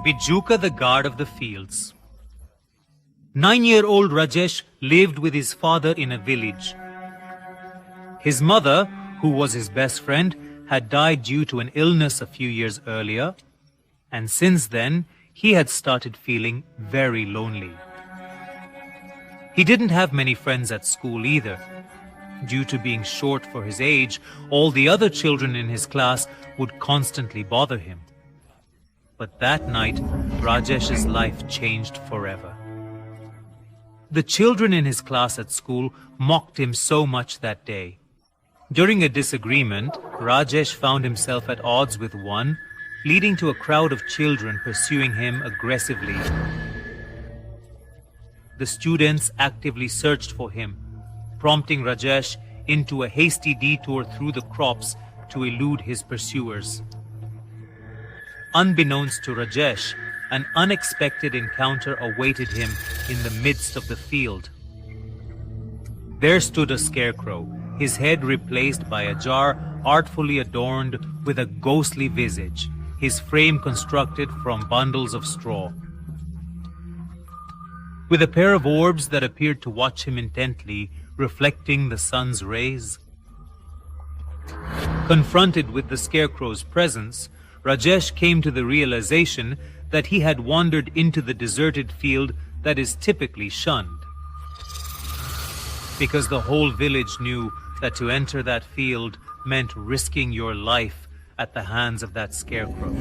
Bejuka, the guard of the fields. 9-year-old Rajesh lived with his father in a village. His mother, who was his best friend, had died due to an illness a few years earlier, and since then he had started feeling very lonely. He didn't have many friends at school either. Due to being short for his age, all the other children in his class would constantly bother him. But that night, Rajesh's life changed forever. The children in his class at school mocked him so much that day. During a disagreement, Rajesh found himself at odds with one, leading to a crowd of children pursuing him aggressively. The students actively searched for him, prompting Rajesh into a hasty detour through the crops to elude his pursuers. Unbeknownst to Rajesh, an unexpected encounter awaited him in the midst of the field. There stood a scarecrow, his head replaced by a jar artfully adorned with a ghostly visage, his frame constructed from bundles of straw. With a pair of orbs that appeared to watch him intently, reflecting the sun's rays. Confronted with the scarecrow's presence, Rajesh came to the realization that he had wandered into the deserted field that is typically shunned. Because the whole village knew that to enter that field meant risking your life at the hands of that scarecrow.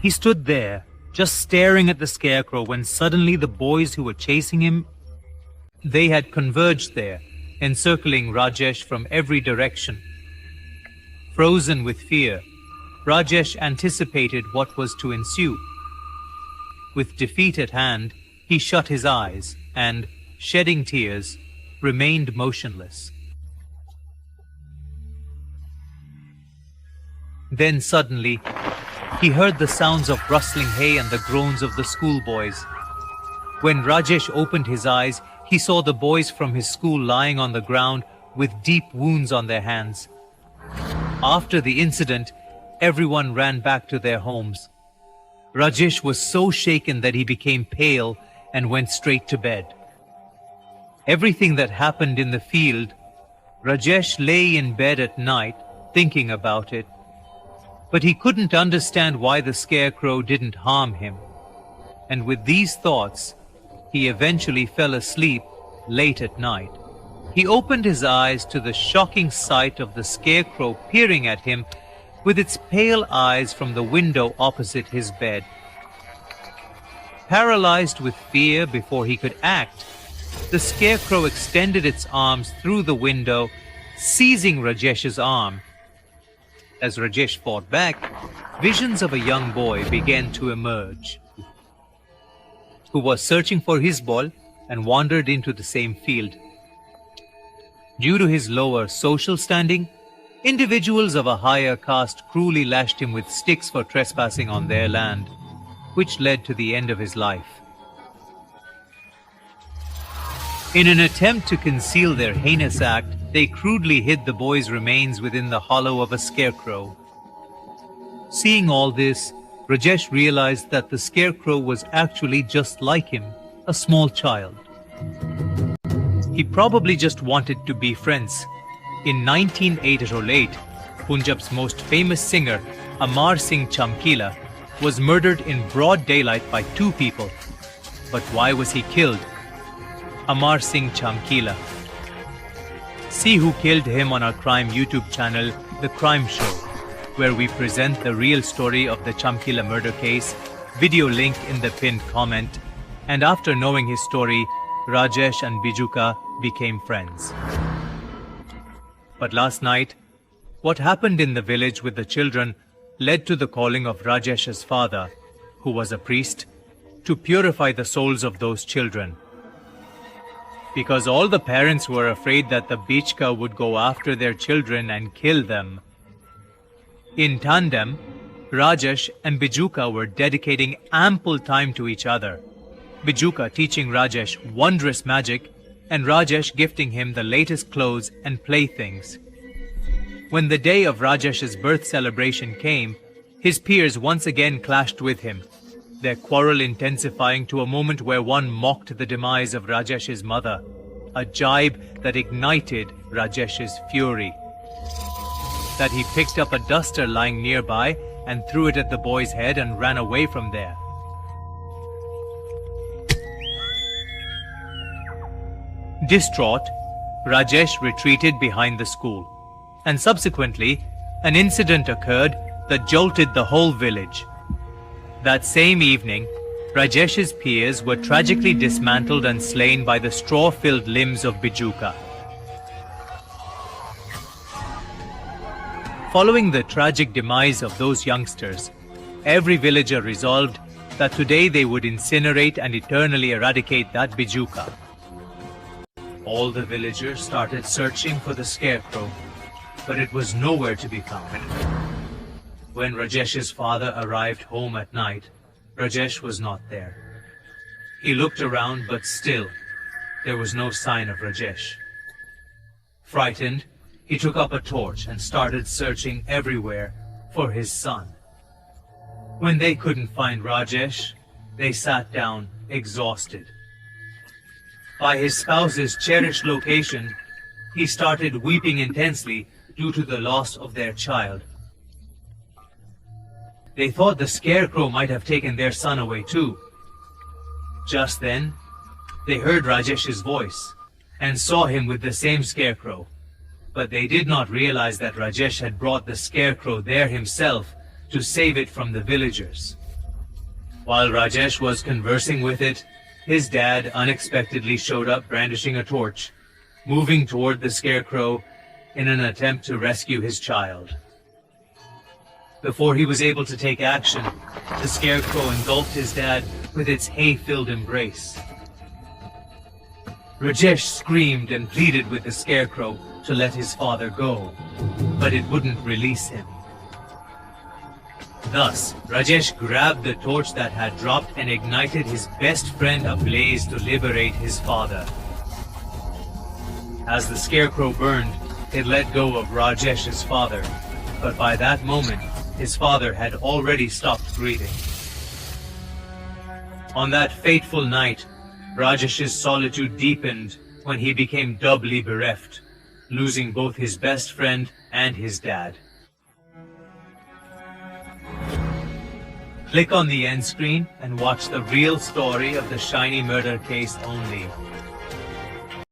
He stood there, just staring at the scarecrow, when suddenly the boys who were chasing him, they had converged there, encircling Rajesh from every direction. Frozen with fear, Rajesh anticipated what was to ensue. With defeat at hand, he shut his eyes and, shedding tears, remained motionless. Then suddenly, he heard the sounds of rustling hay and the groans of the schoolboys. When Rajesh opened his eyes, he saw the boys from his school lying on the ground with deep wounds on their hands. After the incident, everyone ran back to their homes. Rajesh was so shaken that he became pale and went straight to bed. Everything that happened in the field, Rajesh lay in bed at night thinking about it, but he couldn't understand why the scarecrow didn't harm him. And with these thoughts, he eventually fell asleep late at night. He opened his eyes to the shocking sight of the scarecrow peering at him with its pale eyes from the window opposite his bed. Paralyzed with fear before he could act, the scarecrow extended its arms through the window, seizing Rajesh's arm. As Rajesh fought back, visions of a young boy began to emerge, who was searching for his ball and wandered into the same field. Due to his lower social standing, individuals of a higher caste cruelly lashed him with sticks for trespassing on their land, which led to the end of his life. In an attempt to conceal their heinous act, they crudely hid the boy's remains within the hollow of a scarecrow. Seeing all this, Rajesh realized that the scarecrow was actually just like him, a small child. He probably just wanted to be friends. In 1988, Punjab's most famous singer, Amar Singh Chamkila, was murdered in broad daylight by two people. But why was he killed? Amar Singh Chamkila. See who killed him on our crime YouTube channel, The Crime Show, where we present the real story of the Chamkila murder case, video link in the pinned comment, and after knowing his story, Rajesh and Bejuka became friends. But last night, what happened in the village with the children led to the calling of Rajesh's father, who was a priest, to purify the souls of those children. Because all the parents were afraid that the bejuka would go after their children and kill them. In tandem, Rajesh and Bejuka were dedicating ample time to each other, Bejuka teaching Rajesh wondrous magic and Rajesh gifting him the latest clothes and playthings. When the day of Rajesh's birth celebration came, His peers once again clashed with him, their quarrel intensifying to a moment where one mocked the demise of Rajesh's mother, a jibe that ignited Rajesh's fury. That he picked up a duster lying nearby and threw it at the boy's head and ran away from there. Distraught, Rajesh retreated behind the school, and subsequently, an incident occurred that jolted the whole village. That same evening, Rajesh's peers were tragically dismantled and slain by the straw-filled limbs of Bejuka. Following the tragic demise of those youngsters, every villager resolved that today they would incinerate and eternally eradicate that Bejuka. All the villagers started searching for the scarecrow, but it was nowhere to be found. When Rajesh's father arrived home at night, Rajesh was not there. He looked around, but still, there was no sign of Rajesh. Frightened, he took up a torch and started searching everywhere for his son. When they couldn't find Rajesh, they sat down, exhausted. By his spouse's cherished location, he started weeping intensely due to the loss of their child. They thought the scarecrow might have taken their son away too. Just then, they heard Rajesh's voice and saw him with the same scarecrow, but they did not realize that Rajesh had brought the scarecrow there himself to save it from the villagers. While Rajesh was conversing with it, his dad unexpectedly showed up brandishing a torch, moving toward the scarecrow in an attempt to rescue his child. Before he was able to take action, the scarecrow engulfed his dad with its hay-filled embrace. Rajesh screamed and pleaded with the scarecrow to let his father go, but it wouldn't release him. Thus, Rajesh grabbed the torch that had dropped and ignited his best friend ablaze to liberate his father. As the scarecrow burned, it let go of Rajesh's father, but by that moment, his father had already stopped breathing. On that fateful night, Rajesh's solitude deepened when he became doubly bereft, losing both his best friend and his dad. Click on the end screen and watch the real story of the Shiny murder case only.